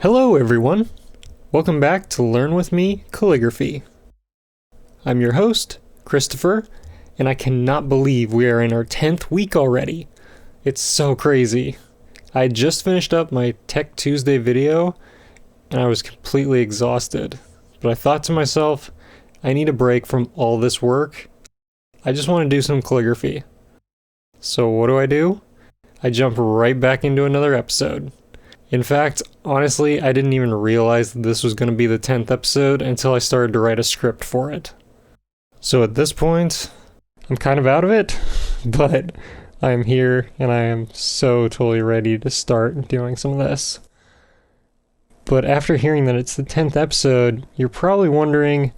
Hello everyone! Welcome back to Learn With Me Calligraphy. I'm your host, Christopher, and I cannot believe we are in our 10th week already. It's so crazy. I just finished up my Tech Tuesday video, and I was completely exhausted. But I thought to myself, I need a break from all this work. I just want to do some calligraphy. So what do? I jump right back into another episode. In fact, honestly, I didn't even realize that this was going to be the 10th episode until I started to write a script for it. So at this point, I'm kind of out of it, but I'm here and I am so totally ready to start doing some of this. But after hearing that it's the 10th episode, you're probably wondering,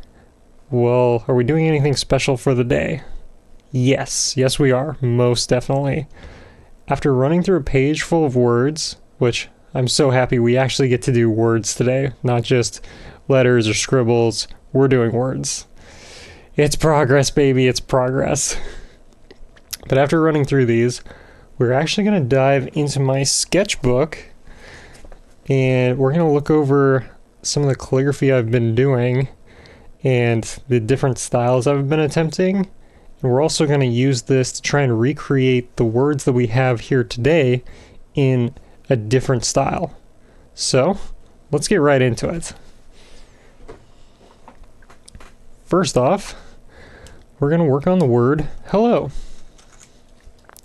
well, are we doing anything special for the day? Yes we are, most definitely. After running through a page full of words, which I'm so happy we actually get to do words today, not just letters or scribbles. We're doing words. It's progress, baby, it's progress. But after running through these, we're actually going to dive into my sketchbook and we're going to look over some of the calligraphy I've been doing and the different styles I've been attempting. And we're also going to use this to try and recreate the words that we have here today in a different style. So, let's get right into it. First off, we're going to work on the word hello.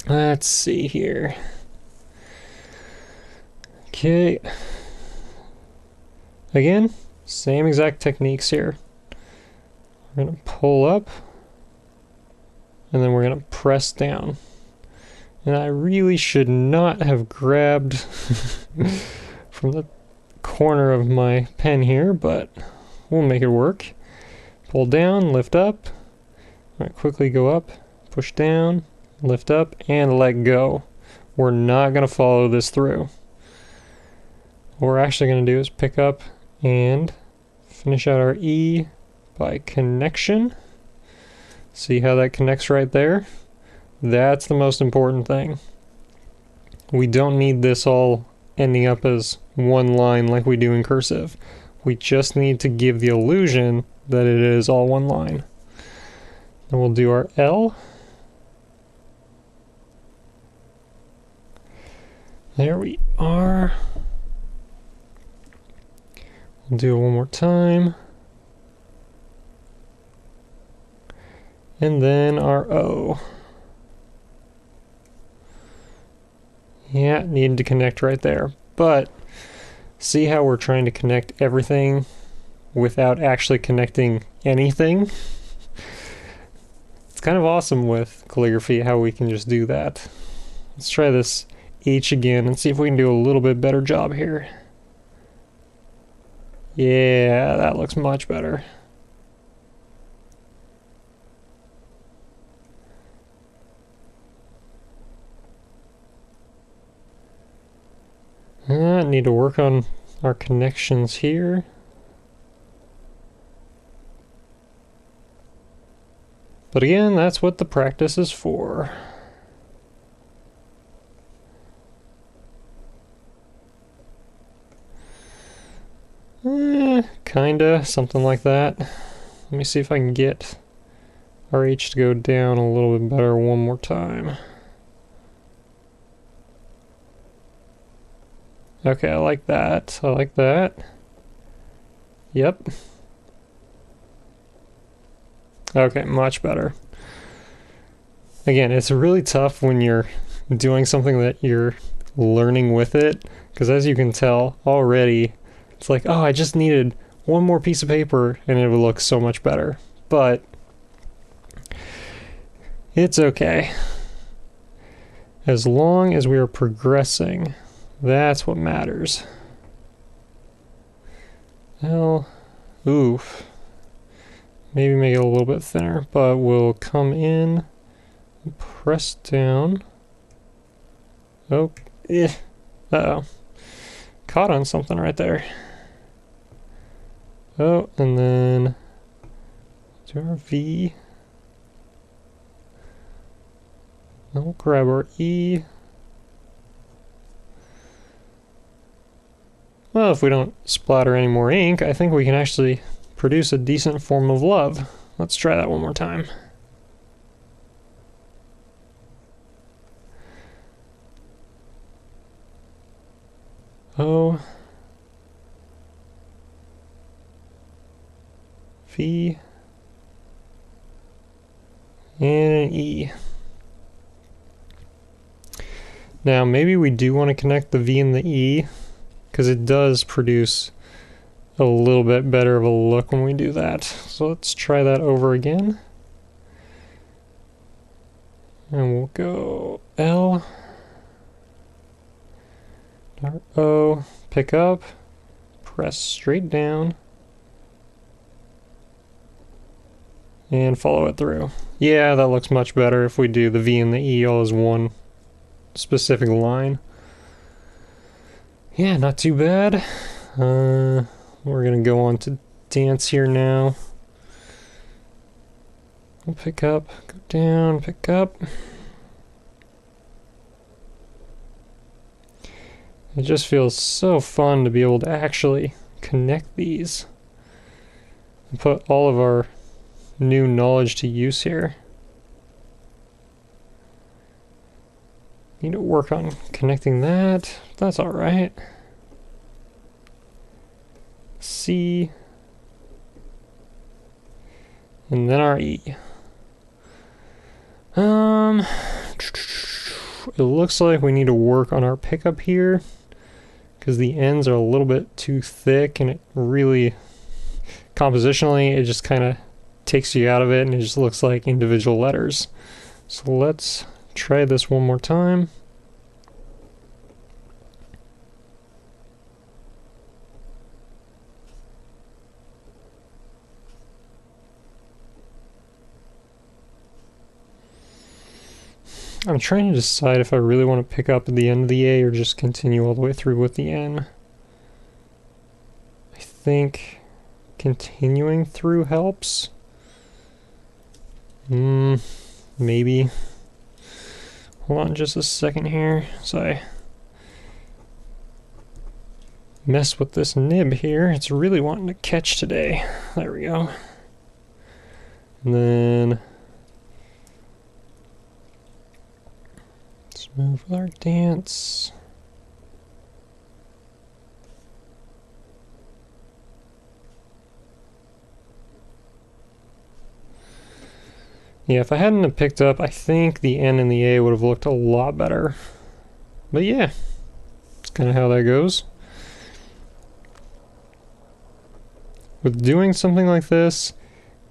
Let's see here. Okay. Again, same exact techniques here. We're going to pull up, and then we're going to press down. And I really should not have grabbed from the corner of my pen here, but we'll make it work. Pull down, lift up. All right, quickly go up, push down, lift up, and let go. We're not going to follow this through. What we're actually going to do is pick up and finish out our E by connection. See how that connects right there? That's the most important thing. We don't need this all ending up as one line like we do in cursive. We just need to give the illusion that it is all one line. Then we'll do our L. There we are. We'll do it one more time. And then our O. Yeah, needed to connect right there. But see how we're trying to connect everything without actually connecting anything? It's kind of awesome with calligraphy how we can just do that. Let's try this H again and see if we can do a little bit better job here. Yeah, that looks much better. Need to work on our connections here. But again, that's what the practice is for. Kinda, something like that. Let me see if I can get our H to go down a little bit better one more time. Okay, I like that. I like that. Yep. Okay, much better. Again, it's really tough when you're doing something that you're learning with it, because as you can tell already, it's like, oh, I just needed one more piece of paper and it would look so much better. But it's okay. As long as we are progressing, that's what matters. Well, oof. Maybe make it a little bit thinner, but we'll come in, press down. Oh, uh-oh. Caught on something right there. Oh, and then do our V. Then we'll grab our E. Well, if we don't splatter any more ink, I think we can actually produce a decent form of love. Let's try that one more time. O V and an E. Now maybe we do want to connect the V and the E, because it does produce a little bit better of a look when we do that. So let's try that over again. And we'll go L, O, pick up, press straight down, and follow it through. Yeah, that looks much better if we do the V and the E all as one specific line. Yeah, not too bad. We're gonna go on to dance here now. We'll pick up, go down, pick up. It just feels so fun to be able to actually connect these and put all of our new knowledge to use here. Need to work on connecting that. That's all right. C. And then our E. It looks like we need to work on our pickup here, because the ends are a little bit too thick, and it really, compositionally, it just kind of takes you out of it, and it just looks like individual letters. So let's try this one more time. I'm trying to decide if I really want to pick up at the end of the A or just continue all the way through with the N. I think continuing through helps. Maybe. Hold on just a second here. So I mess with this nib here. It's really wanting to catch today. There we go. And then let's move with our dance. Yeah, if I hadn't have picked up, I think the N and the A would have looked a lot better. But yeah, it's kind of how that goes. With doing something like this,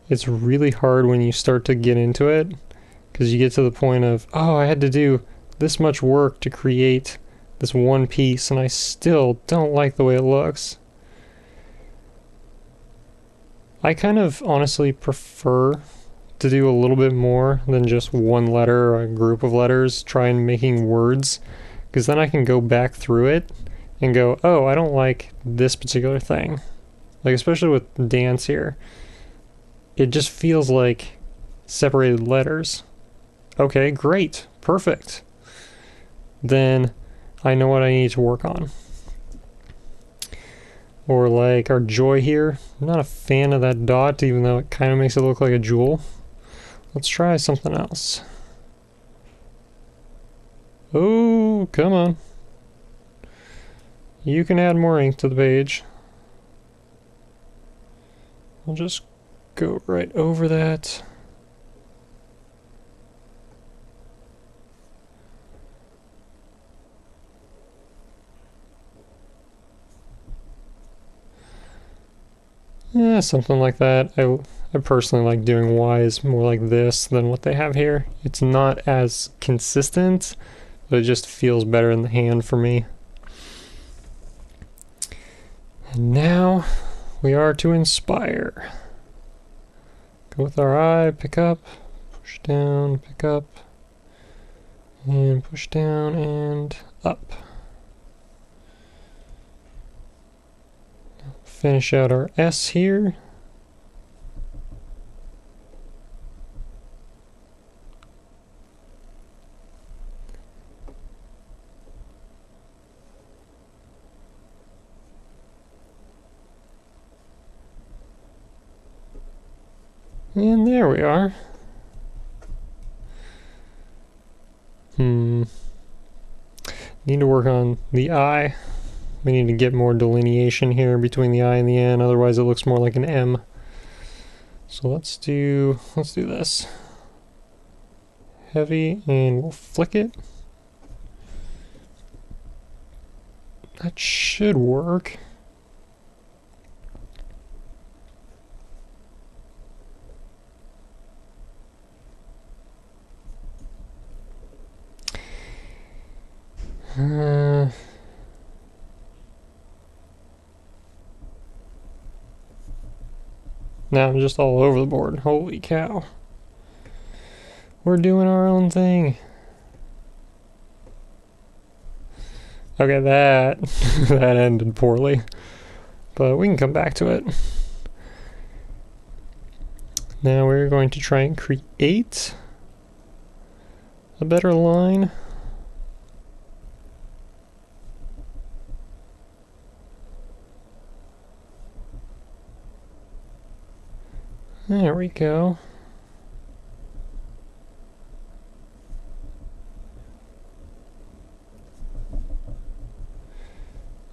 it's really hard when you start to get into it, because you get to the point of, oh, I had to do this much work to create this one piece, and I still don't like the way it looks. I kind of honestly prefer to do a little bit more than just one letter or a group of letters, trying making words, because then I can go back through it and go, oh, I don't like this particular thing. Like, especially with dance here, it just feels like separated letters. Okay, great, perfect. Then I know what I need to work on. Or like our joy here, I'm not a fan of that dot, even though it kind of makes it look like a jewel. Let's try something else. Oh, come on. You can add more ink to the page. I'll just go right over that. Yeah, something like that. I personally like doing Y's more like this than what they have here. It's not as consistent, but it just feels better in the hand for me. And now we are to inspire. Go with our eye, pick up, push down, pick up, and push down and up. Finish out our S here. And there we are. Need to work on the eye. We need to get more delineation here between the I and the N, otherwise it looks more like an M. So let's do this. Heavy, and we'll flick it. That should work. Now I'm just all over the board. Holy cow. We're doing our own thing. Okay, that that ended poorly. But we can come back to it. Now we're going to try and create a better line. There we go.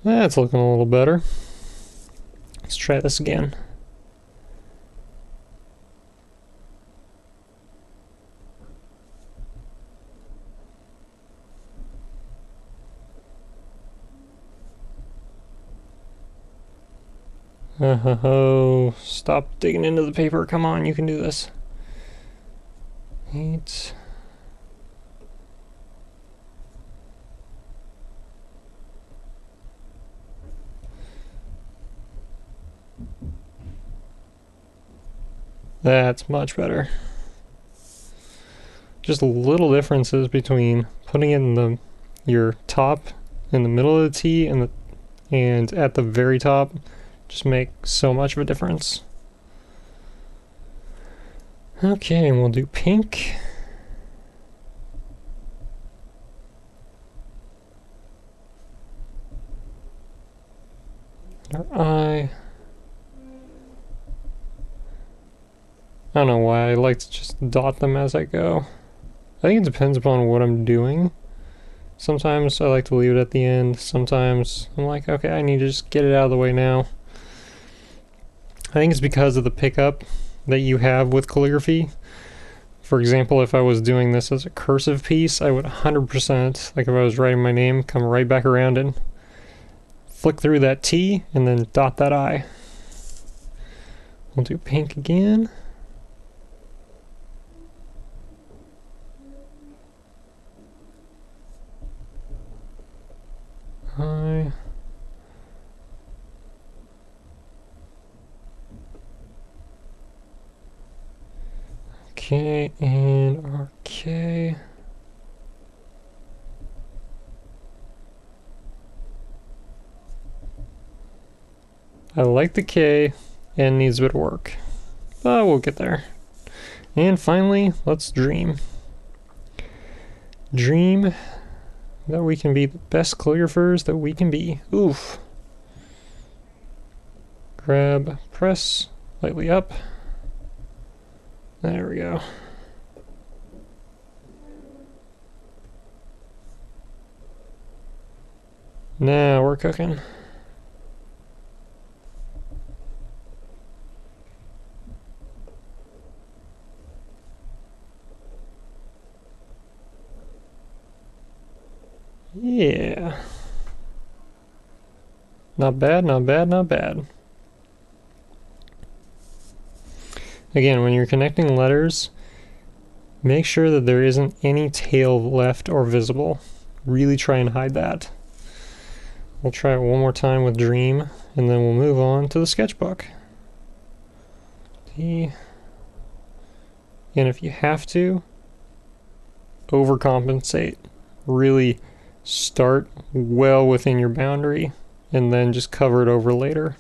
That's looking a little better. Let's try this again. Oh, stop digging into the paper. Come on, you can do this. 8. That's much better. Just little differences between putting it in your top in the middle of the T and at the very top just make so much of a difference. Okay, and we'll do pink. Our eye. I don't know why I like to just dot them as I go. I think it depends upon what I'm doing. Sometimes I like to leave it at the end. Sometimes I'm like, okay, I need to just get it out of the way now. I think it's because of the pickup that you have with calligraphy. For example, if I was doing this as a cursive piece, I would 100%, like if I was writing my name, come right back around and flick through that T and then dot that I. We'll do pink again. I. Okay, and our K. I like the K, and needs a bit of work, but we'll get there. And finally, let's dream. Dream that we can be the best calligraphers that we can be. Oof. Grab, press lightly up. There we go. Now we're cooking. Yeah. Not bad, not bad, not bad. Again, when you're connecting letters, make sure that there isn't any tail left or visible. Really try and hide that. We'll try it one more time with Dream, and then we'll move on to the sketchbook. And if you have to, overcompensate. Really start well within your boundary, and then just cover it over later.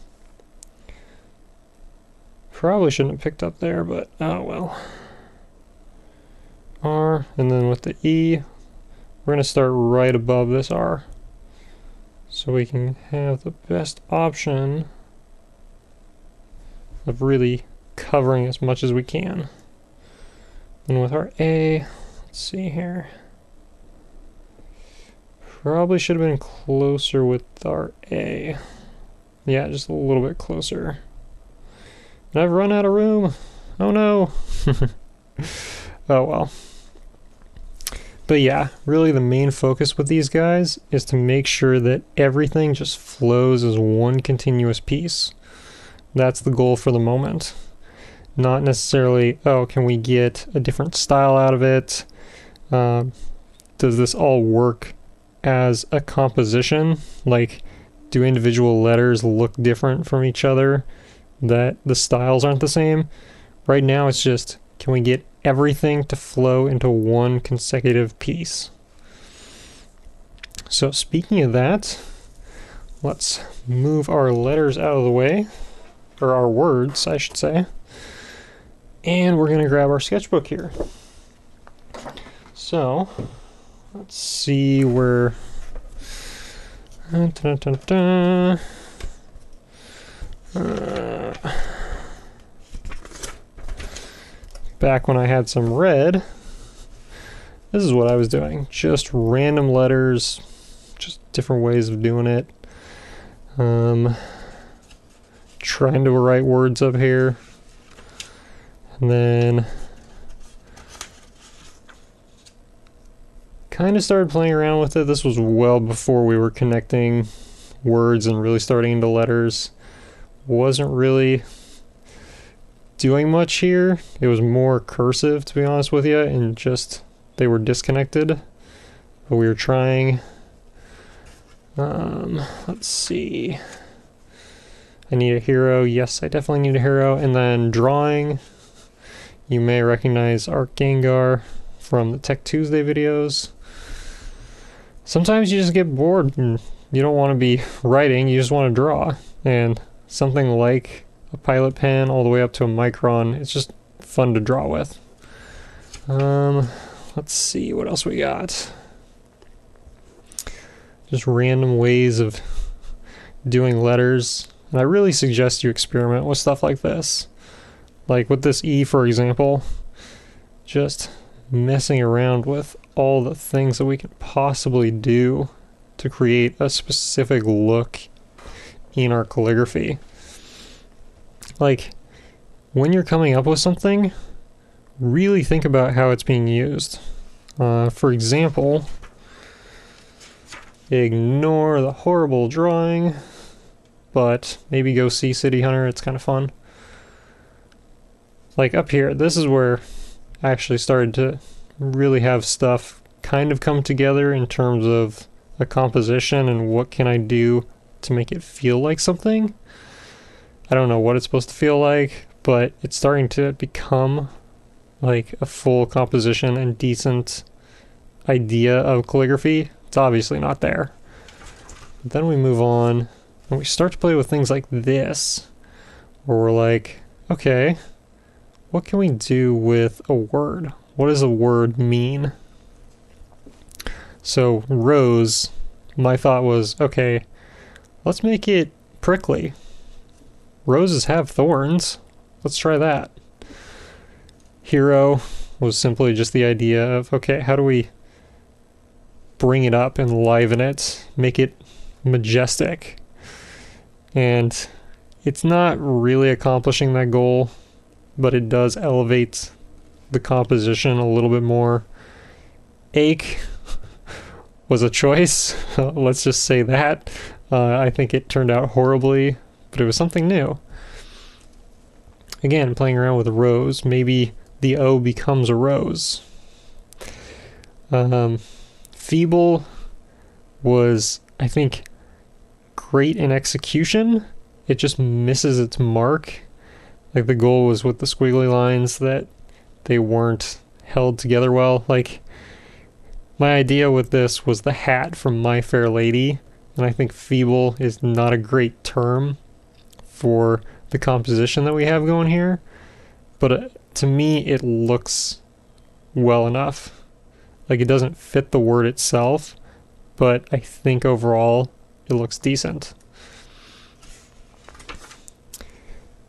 Probably shouldn't have picked up there, but oh well. R, and then with the E, we're going to start right above this R, so we can have the best option of really covering as much as we can. And with our A, let's see here. Probably should have been closer with our A. Yeah, just a little bit closer. And I've run out of room. Oh no. Oh well. But yeah, really the main focus with these guys is to make sure that everything just flows as one continuous piece. That's the goal for the moment. Not necessarily, oh, can we get a different style out of it? Does this all work as a composition? Like, do individual letters look different from each other, that the styles aren't the same? Right now it's just, can we get everything to flow into one consecutive piece? So speaking of that, let's move our letters out of the way, or our words, I should say. And we're going to grab our sketchbook here. So, let's see where... back when I had some red, this is what I was doing. Just random letters, just different ways of doing it. Trying to write words up here. And then kind of started playing around with it. This was well before we were connecting words and really starting into letters. Wasn't really doing much here. It was more cursive, to be honest with you, and just they were disconnected. But we were trying. Let's see. I need a hero. Yes, I definitely need a hero. And then drawing. You may recognize Art Gengar from the Tech Tuesday videos. Sometimes you just get bored and you don't want to be writing, you just want to draw. And something like a pilot pen all the way up to a micron, it's just fun to draw with. Let's see what else we got. Just random ways of doing letters. And I really suggest you experiment with stuff like this. Like with this E, for example, just messing around with all the things that we can possibly do to create a specific look in our calligraphy. Like, when you're coming up with something, really think about how it's being used. For example, ignore the horrible drawing, but maybe go see City Hunter, it's kind of fun. Like up here, this is where I actually started to really have stuff kind of come together in terms of a composition and what can I do to make it feel like something. I don't know what it's supposed to feel like, but it's starting to become like a full composition and decent idea of calligraphy. It's obviously not there. But then we move on and we start to play with things like this, where we're like, okay, what can we do with a word? What does a word mean? So rose, my thought was, okay, let's make it prickly. Roses have thorns. Let's try that. Hero was simply just the idea of, okay, how do we bring it up and liven it, make it majestic? And it's not really accomplishing that goal, but it does elevate the composition a little bit more. Ache was a choice. Let's just say that. I think it turned out horribly, but it was something new. Again, playing around with a rose, maybe the O becomes a rose. Feeble was, I think, great in execution. It just misses its mark. Like the goal was with the squiggly lines that they weren't held together well. Like, my idea with this was the hat from My Fair Lady, and I think feeble is not a great term for the composition that we have going here, but to me it looks well enough. Like, it doesn't fit the word itself, but I think overall it looks decent.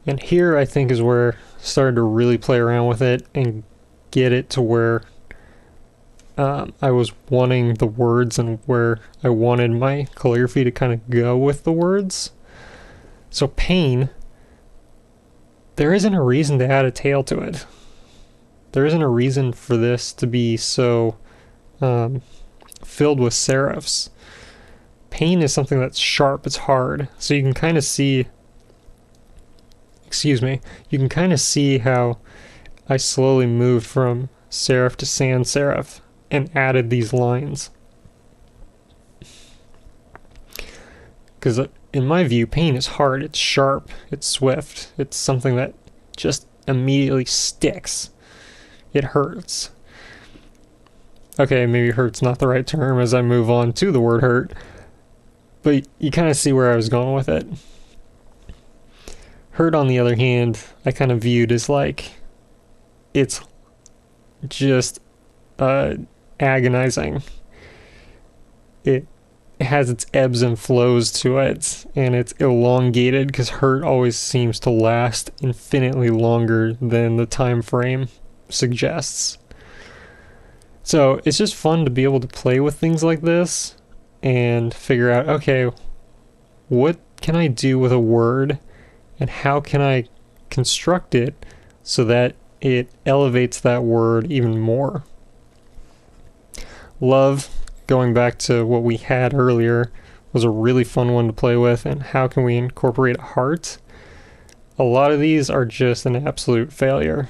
And here I think is where started to really play around with it and get it to where I was wanting the words and where I wanted my calligraphy to kind of go with the words. So pain, there isn't a reason to add a tail to it. There isn't a reason for this to be so filled with serifs. Pain is something that's sharp, it's hard. So you can kind of see, you can kind of see how I slowly moved from serif to sans serif and added these lines. Because in my view, pain is hard, it's sharp, it's swift, it's something that just immediately sticks. It hurts. Okay, maybe hurt's not the right term as I move on to the word hurt, but you kind of see where I was going with it. Hurt, on the other hand, I kind of viewed as like, it's just agonizing. It has its ebbs and flows to it, and it's elongated because hurt always seems to last infinitely longer than the time frame suggests. So it's just fun to be able to play with things like this and figure out, okay, what can I do with a word and how can I construct it so that it elevates that word even more. Love, going back to what we had earlier, was a really fun one to play with. And how can we incorporate a heart? A lot of these are just an absolute failure.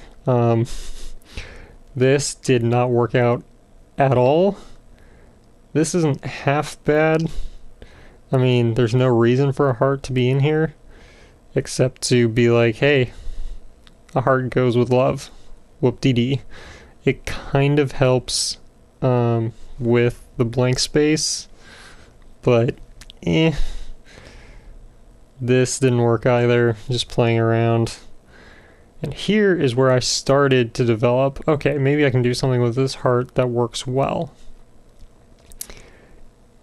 This did not work out at all. This isn't half bad. I mean, there's no reason for a heart to be in here except to be like, hey, a heart goes with love. Whoop-dee-dee. It kind of helps with the blank space, but this didn't work either, just playing around. And here is where I started to develop, okay, maybe I can do something with this heart that works well.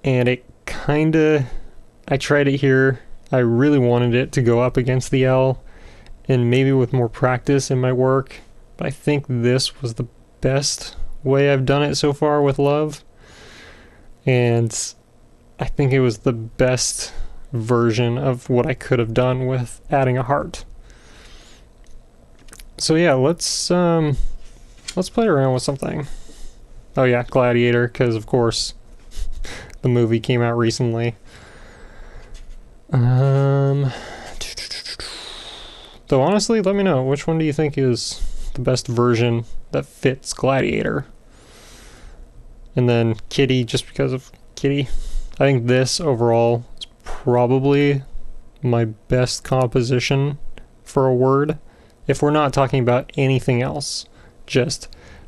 And it kinda, I tried it here, I really wanted it to go up against the L, and maybe with more practice it might work, but I think this was the best way I've done it so far with love. And I think it was the best version of what I could have done with adding a heart. So yeah, let's play around with something. Oh yeah, Gladiator, because of course the movie came out recently. Though honestly, let me know, which one do you think is the best version that fits Gladiator? And then Kitty, just because of Kitty. I think this overall is probably my best composition for a word. If we're not talking about anything else, just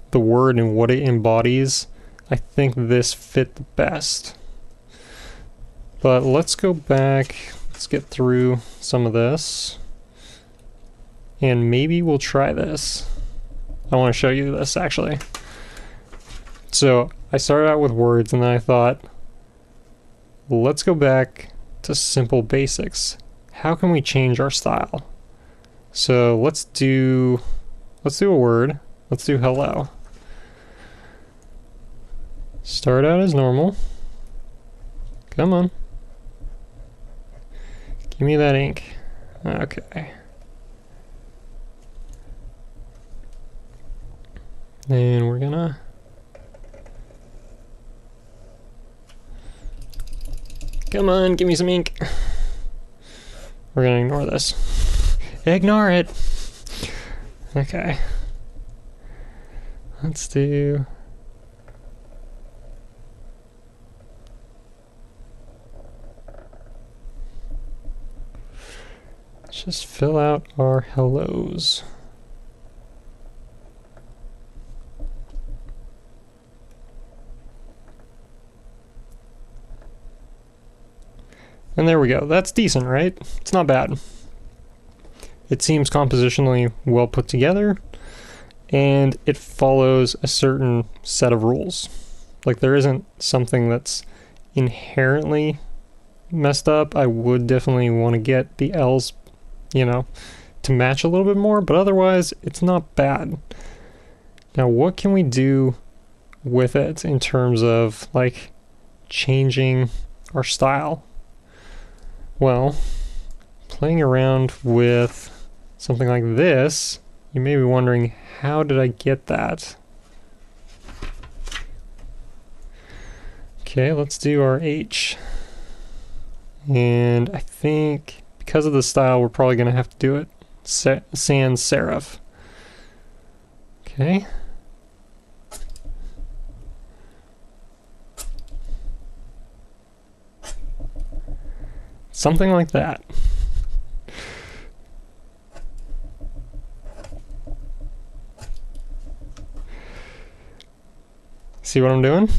the word and what it embodies, I think this fit the best. But let's go back, let's get through some of this, and maybe we'll try this. I want to show you this actually. So I started out with words and then I thought, let's go back to simple basics. How can we change our style? So let's do a word. Let's do hello. Start out as normal. Come on. Give me that ink. Okay. Then we're gonna come on, give me some ink. We're gonna ignore this. Ignore it. Okay. Let's do... let's just fill out our hellos. And there we go. That's decent, right? It's not bad. It seems compositionally well put together, and it follows a certain set of rules. Like, there isn't something that's inherently messed up. I would definitely want to get the L's, to match a little bit more, but otherwise it's not bad. Now what can we do with it in terms of like changing our style? Well, playing around with something like this, you may be wondering, how did I get that? Okay, let's do our H. And I think because of the style, we're probably going to have to do it sans serif. Okay. Something like that. See what I'm doing?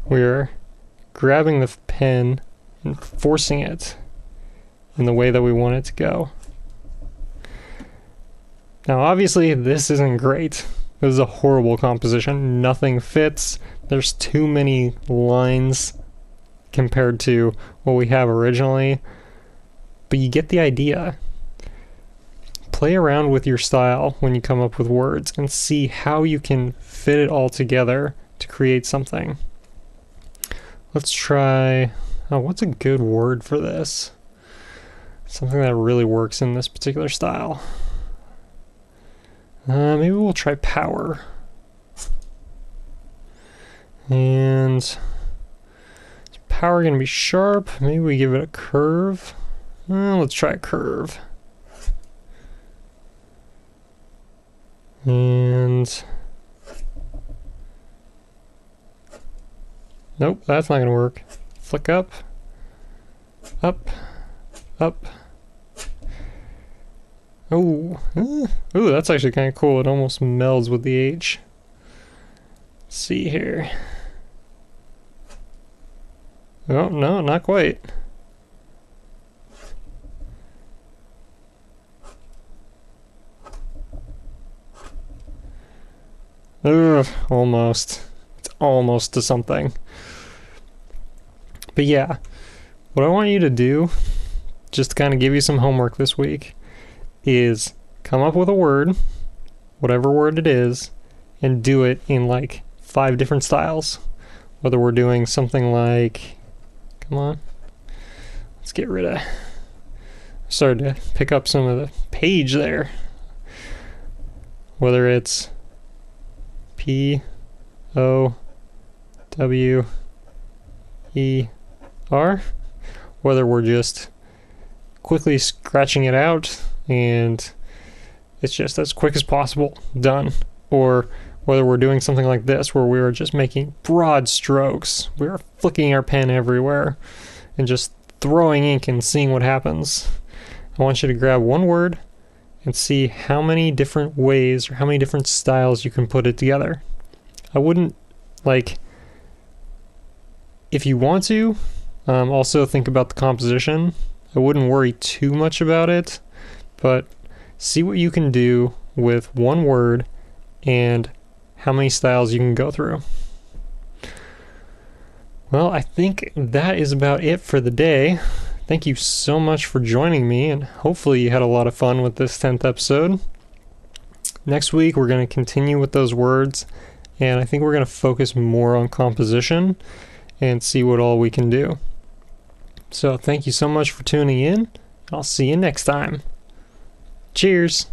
We're grabbing the pen and forcing it in the way that we want it to go. Now obviously this isn't great. This is a horrible composition. Nothing fits. There's too many lines compared to what we have originally. But you get the idea. Play around with your style when you come up with words and see how you can fit it all together to create something. Let's try, what's a good word for this? Something that really works in this particular style. Maybe we'll try power. And is power gonna be sharp? Maybe we give it a curve. Let's try a curve. And nope, that's not gonna work. Flick up, up, up. Oh, ooh, that's actually kind of cool. It almost melds with the H. Let's see here. Oh, no, not quite. Ugh, almost. It's almost to something. But yeah, what I want you to do, just to kind of give you some homework this week, is come up with a word, whatever word it is, and do it in like 5 different styles. Whether we're doing something like, come on, let's get rid of, started to pick up some of the page there. Whether it's P-O-W-E-R, whether we're just quickly scratching it out and it's just as quick as possible done, or whether we're doing something like this where we are just making broad strokes, we are flicking our pen everywhere and just throwing ink and seeing what happens. I want you to grab one word and see how many different ways or how many different styles you can put it together. I wouldn't, like, if you want to, also think about the composition. I wouldn't worry too much about it, but see what you can do with one word and how many styles you can go through. Well, I think that is about it for the day. Thank you so much for joining me, and hopefully you had a lot of fun with this 10th episode. Next week, we're going to continue with those words, and I think we're going to focus more on composition and see what all we can do. So thank you so much for tuning in. I'll see you next time. Cheers!